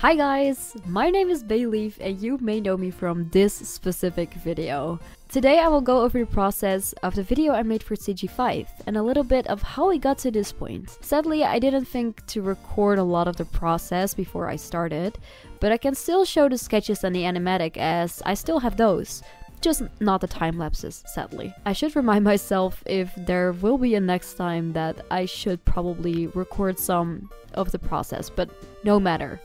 Hi guys, my name is Bayleaf and you may know me from this specific video. Today I will go over the process of the video I made for CG5 and a little bit of how I got to this point. Sadly, I didn't think to record a lot of the process before I started, but I can still show the sketches and the animatic as I still have those. Just not the time lapses, sadly. I should remind myself if there will be a next time that I should probably record some of the process, but no matter.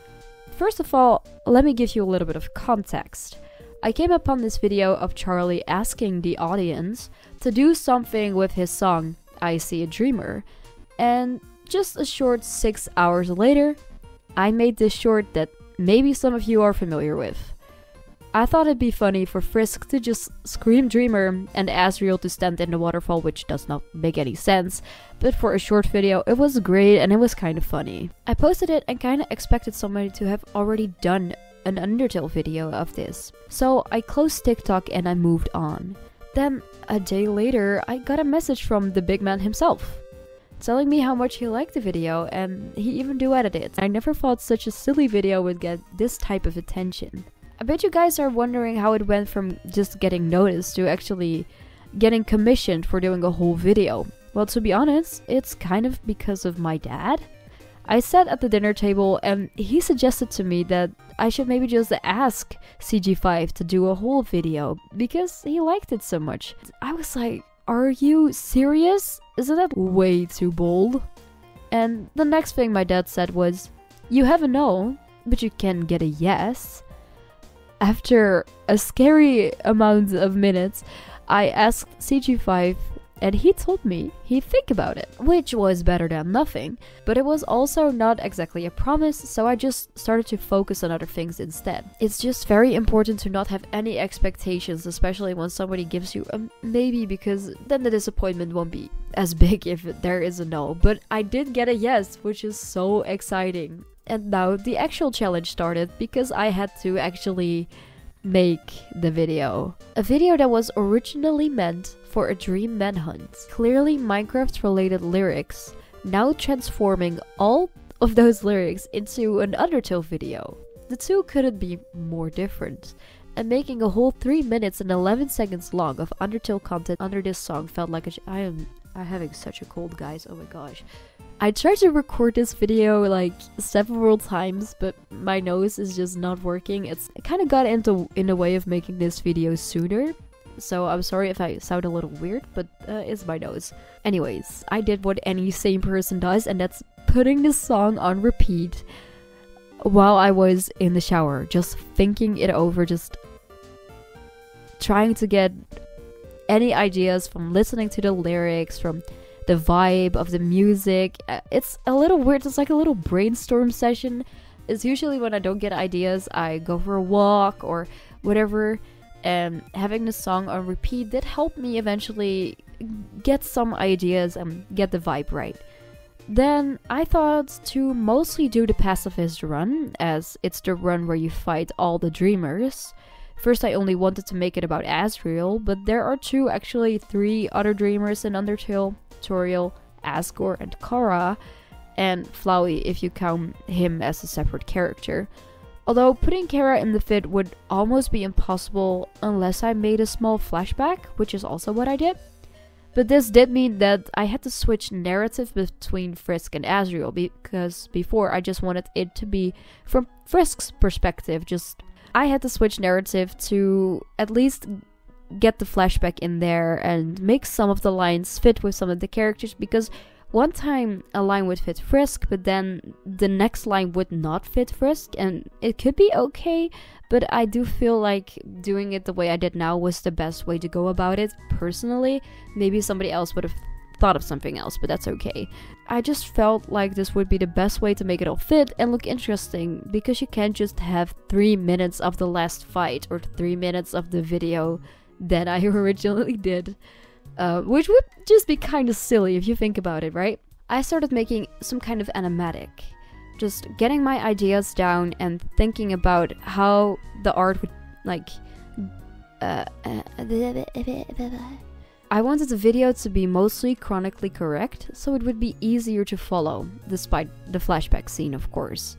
First of all, let me give you a little bit of context. I came upon this video of Charlie asking the audience to do something with his song, I See a Dreamer, and just a short 6 hours later, I made this short that maybe some of you are familiar with. I thought it'd be funny for Frisk to just scream Dreemurr and Asriel to stand in the waterfall, which does not make any sense, but for a short video it was great and it was kind of funny. I posted it and kinda expected somebody to have already done an Undertale video of this, so I closed TikTok and I moved on. Then, a day later, I got a message from the big man himself, telling me how much he liked the video and he even duetted it. I never thought such a silly video would get this type of attention. I bet you guys are wondering how it went from just getting noticed to actually getting commissioned for doing a whole video. Well, to be honest, it's kind of because of my dad. I sat at the dinner table and he suggested to me that I should maybe just ask CG5 to do a whole video because he liked it so much. I was like, are you serious? Isn't that way too bold? And the next thing my dad said was, you have a no, but you can get a yes. After a scary amount of minutes, I asked CG5 and he told me he'd think about it, which was better than nothing, but it was also not exactly a promise, so I just started to focus on other things instead. It's just very important to not have any expectations, especially when somebody gives you a maybe, because then the disappointment won't be as big if there is a no. But I did get a yes, which is so exciting. And now the actual challenge started because I had to actually make the video. A video that was originally meant for a dream manhunt. Clearly Minecraft related lyrics, now transforming all of those lyrics into an Undertale video. The two couldn't be more different. And making a whole 3 minutes and 11 seconds long of Undertale content under this song felt like I'm having such a cold, guys, oh my gosh. I tried to record this video like several times, but my nose is just not working. It kind of got in the way of making this video sooner, so I'm sorry if I sound a little weird, but it's my nose. Anyways, I did what any sane person does, and that's putting this song on repeat while I was in the shower, just thinking it over, just trying to get any ideas from listening to the lyrics, from the vibe of the music. It's a little weird, it's like a little brainstorm session. It's usually when I don't get ideas, I go for a walk or whatever, and having the song on repeat did help me eventually get some ideas and get the vibe right. Then I thought to mostly do the pacifist run, as it's the run where you fight all the Dreemurrs. First I only wanted to make it about Asriel, but there are actually three other Dreemurrs in Undertale: Toriel, Asgore, and Kara, and Flowey if you count him as a separate character. Although putting Kara in the fit would almost be impossible unless I made a small flashback, which is also what I did. But this did mean that I had to switch narrative between Frisk and Asriel, because before I just wanted it to be from Frisk's perspective. I had to switch narrative to at least get the flashback in there and make some of the lines fit with some of the characters, because one time a line would fit Frisk, but then the next line would not fit Frisk, and it could be okay, but I do feel like doing it the way I did now was the best way to go about it, personally. Maybe somebody else would have thought of something else, but that's okay. I just felt like this would be the best way to make it all fit and look interesting, because you can't just have 3 minutes of the last fight or 3 minutes of the video that I originally did, which would just be kind of silly if you think about it, right? I started making some kind of animatic, just getting my ideas down and thinking about how the art would, like, I wanted the video to be mostly chronically correct, so it would be easier to follow, despite the flashback scene, of course.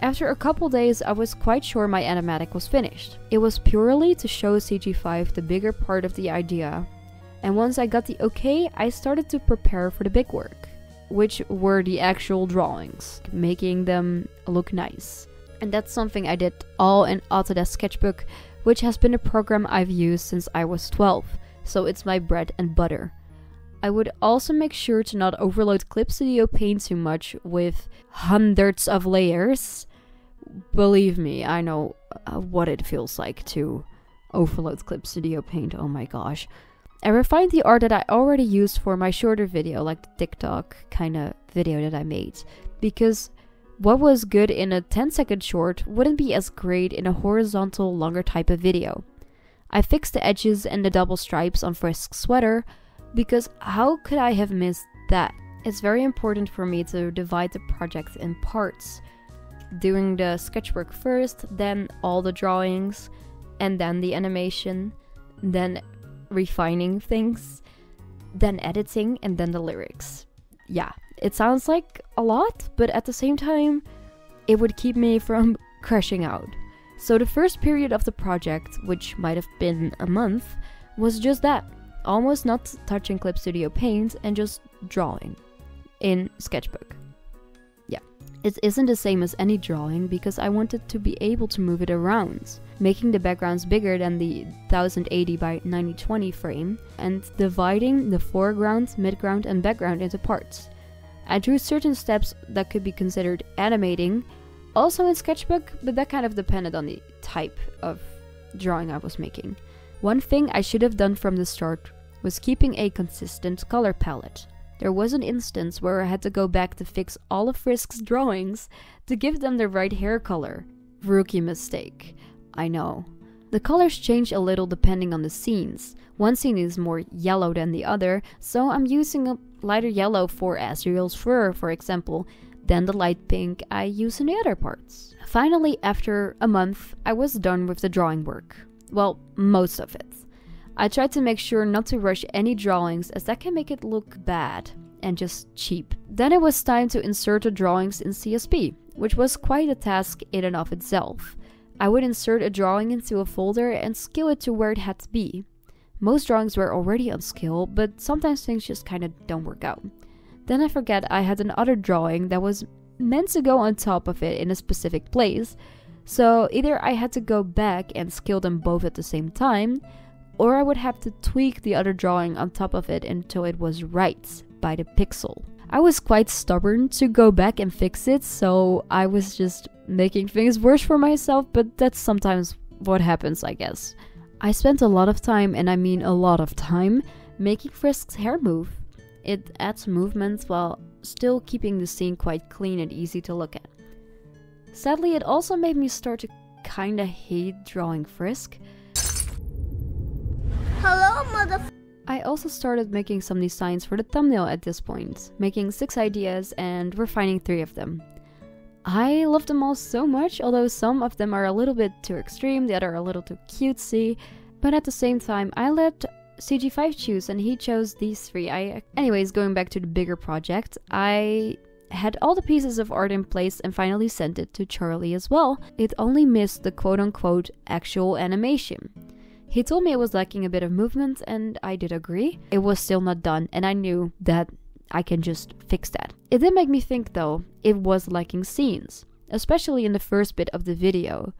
After a couple days, I was quite sure my animatic was finished. It was purely to show CG5 the bigger part of the idea, and once I got the okay, I started to prepare for the big work, which were the actual drawings, making them look nice. And that's something I did all in Autodesk Sketchbook, which has been a program I've used since I was 12, so it's my bread and butter. I would also make sure to not overload Clip Studio Paint too much with hundreds of layers. Believe me, I know what it feels like to overload Clip Studio Paint, oh my gosh. I refined the art that I already used for my shorter video, like the TikTok kind of video that I made, because what was good in a 10-second short wouldn't be as great in a horizontal, longer type of video. I fixed the edges and the double stripes on Frisk's sweater, because how could I have missed that? It's very important for me to divide the project in parts, doing the sketchwork first, then all the drawings, and then the animation, then refining things, then editing, and then the lyrics. Yeah, it sounds like a lot, but at the same time, it would keep me from crashing out. So the first period of the project, which might have been a month, was just that. Almost not touching Clip Studio Paint and just drawing in Sketchbook. Yeah, it isn't the same as any drawing because I wanted to be able to move it around, making the backgrounds bigger than the 1080 by 9020 frame and dividing the foreground, midground and background into parts. I drew certain steps that could be considered animating, also in Sketchbook, but that kind of depended on the type of drawing I was making. One thing I should have done from the start was keeping a consistent color palette. There was an instance where I had to go back to fix all of Frisk's drawings to give them the right hair color. Rookie mistake, I know. The colors change a little depending on the scenes. One scene is more yellow than the other, so I'm using a lighter yellow for Asriel's fur, for example, than the light pink I use in the other parts. Finally, after a month, I was done with the drawing work. Well, most of it. I tried to make sure not to rush any drawings as that can make it look bad and just cheap. Then it was time to insert the drawings in CSP, which was quite a task in and of itself. I would insert a drawing into a folder and scale it to where it had to be. Most drawings were already on scale, but sometimes things just kinda don't work out. Then I forget I had another drawing that was meant to go on top of it in a specific place, so either I had to go back and scale them both at the same time, or I would have to tweak the other drawing on top of it until it was right by the pixel. I was quite stubborn to go back and fix it, so I was just making things worse for myself, but that's sometimes what happens, I guess. I spent a lot of time, and I mean a lot of time, making Frisk's hair move. It adds movement while still keeping the scene quite clean and easy to look at. Sadly, it also made me start to kinda hate drawing Frisk. Hello, I also started making some designs for the thumbnail at this point, making 6 ideas and refining 3 of them. I love them all so much, although some of them are a little bit too extreme, the other are a little too cutesy, but at the same time I let CG5 choose and he chose these 3. Anyways, going back to the bigger project, I had all the pieces of art in place and finally sent it to Charlie as well. It only missed the quote-unquote actual animation. He told me it was lacking a bit of movement, and I did agree. It was still not done, and I knew that I can just fix that. It did make me think, though, it was lacking scenes, especially in the first bit of the video,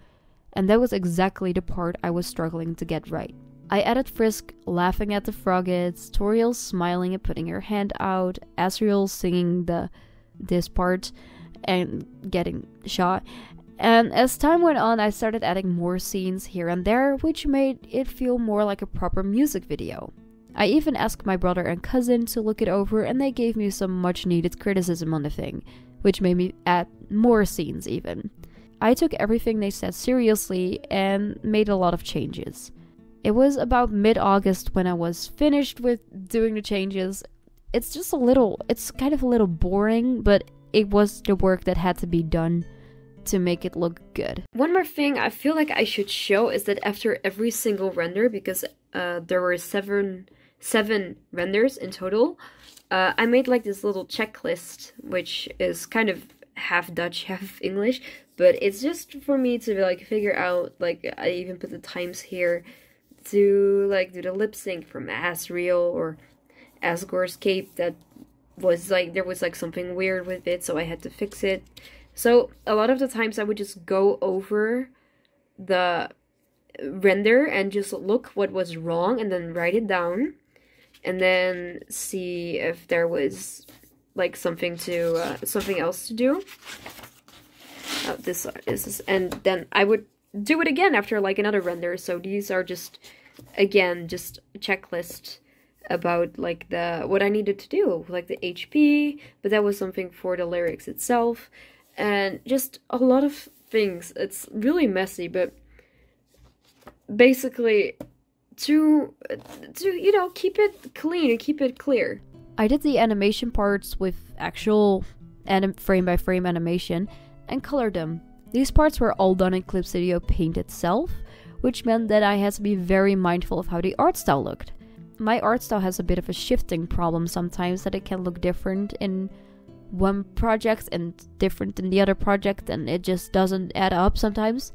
and that was exactly the part I was struggling to get right. I added Frisk laughing at the froggets, Toriel smiling and putting her hand out, Asriel singing this part and getting shot. And as time went on, I started adding more scenes here and there, which made it feel more like a proper music video. I even asked my brother and cousin to look it over, and they gave me some much needed criticism on the thing, which made me add more scenes even. I took everything they said seriously and made a lot of changes. It was about mid-August when I was finished with doing the changes. It's kind of a little boring, but it was the work that had to be done to make it look good. One more thing I feel like I should show is that after every single render, because there were seven renders in total, I made like this little checklist, which is kind of half Dutch, half English. but it's just for me to like figure out, like I even put the times here to like do the lip sync from Asriel or Asgore's cape that was like, there was like something weird with it, so I had to fix it. So a lot of the times I would just go over the render and just look what was wrong and then write it down and then see if there was like something else to do. This is, and then I would do it again after like another render. So these are just, again, just a checklist about like what I needed to do, like the HP, but that was something for the lyrics itself, and just a lot of things. It's really messy, but basically to you know, keep it clean and keep it clear. I did the animation parts with actual frame by frame animation and colored them. These parts were all done in Clip Studio Paint itself, which meant that I had to be very mindful of how the art style looked. My art style has a bit of a shifting problem sometimes, that it can look different in one project and different in the other project, and it just doesn't add up sometimes.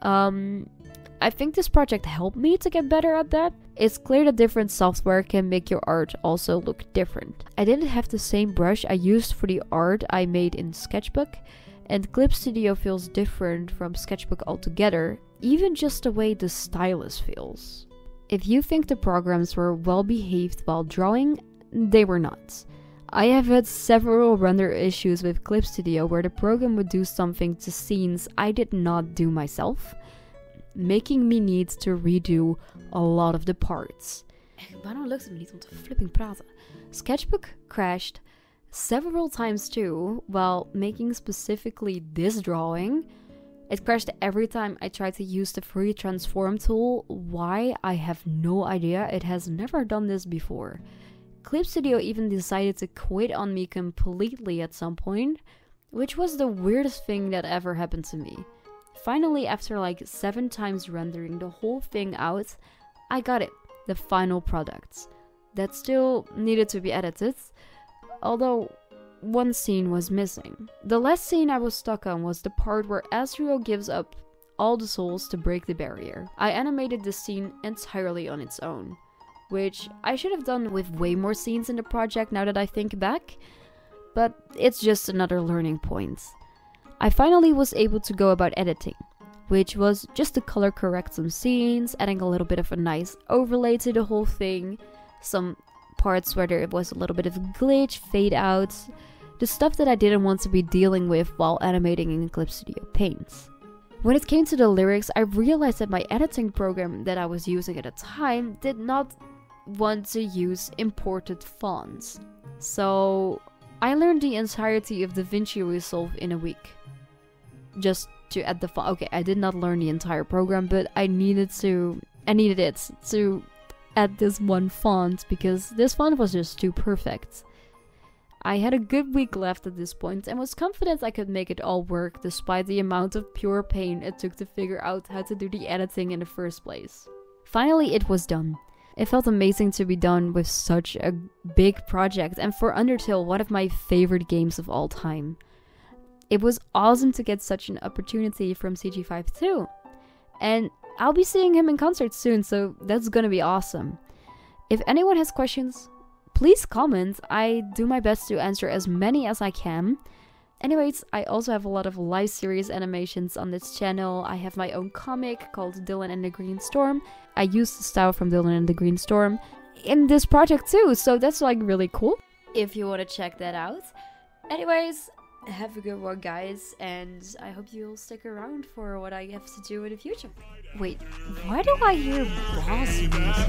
I think this project helped me to get better at that. It's clear that different software can make your art also look different. I didn't have the same brush I used for the art I made in Sketchbook, and Clip Studio feels different from Sketchbook altogether, even just the way the stylus feels. If you think the programs were well behaved while drawing, they were not. I have had several render issues with Clip Studio where the program would do something to scenes I did not do myself, making me need to redo a lot of the parts. Waarom lukt het me niet om te flipping praten? Sketchbook crashed several times too while making specifically this drawing. It crashed every time I tried to use the free transform tool. Why? I have no idea. It has never done this before. Clip Studio even decided to quit on me completely at some point, which was the weirdest thing that ever happened to me. Finally, after like 7 times rendering the whole thing out, I got it, the final product. That still needed to be edited, although one scene was missing. The last scene I was stuck on was the part where Asriel gives up all the souls to break the barrier. I animated this scene entirely on its own, which I should have done with way more scenes in the project now that I think back, but it's just another learning point. I finally was able to go about editing, which was just to color correct some scenes, adding a little bit of a nice overlay to the whole thing, some parts where there was a little bit of glitch, fade out, the stuff that I didn't want to be dealing with while animating in Clip Studio Paint. When it came to the lyrics, I realized that my editing program that I was using at the time did not want to use imported fonts. So I learned the entirety of DaVinci Resolve in a week. Just to add the font. Okay, I did not learn the entire program, but I needed it to add this one font because this font was just too perfect. I had a good week left at this point and was confident I could make it all work despite the amount of pure pain it took to figure out how to do the editing in the first place. Finally, it was done. It felt amazing to be done with such a big project, and for Undertale, one of my favorite games of all time. It was awesome to get such an opportunity from CG5 too. And I'll be seeing him in concert soon, so that's gonna be awesome. If anyone has questions, please comment. I do my best to answer as many as I can. Anyways, I also have a lot of live series animations on this channel. I have my own comic called Dylan and the Green Storm. I used the style from Dylan and the Green Storm in this project too, so that's like really cool if you want to check that out. Anyways, have a good one, guys, and I hope you'll stick around for what I have to do in the future. Wait, why do I hear boss music?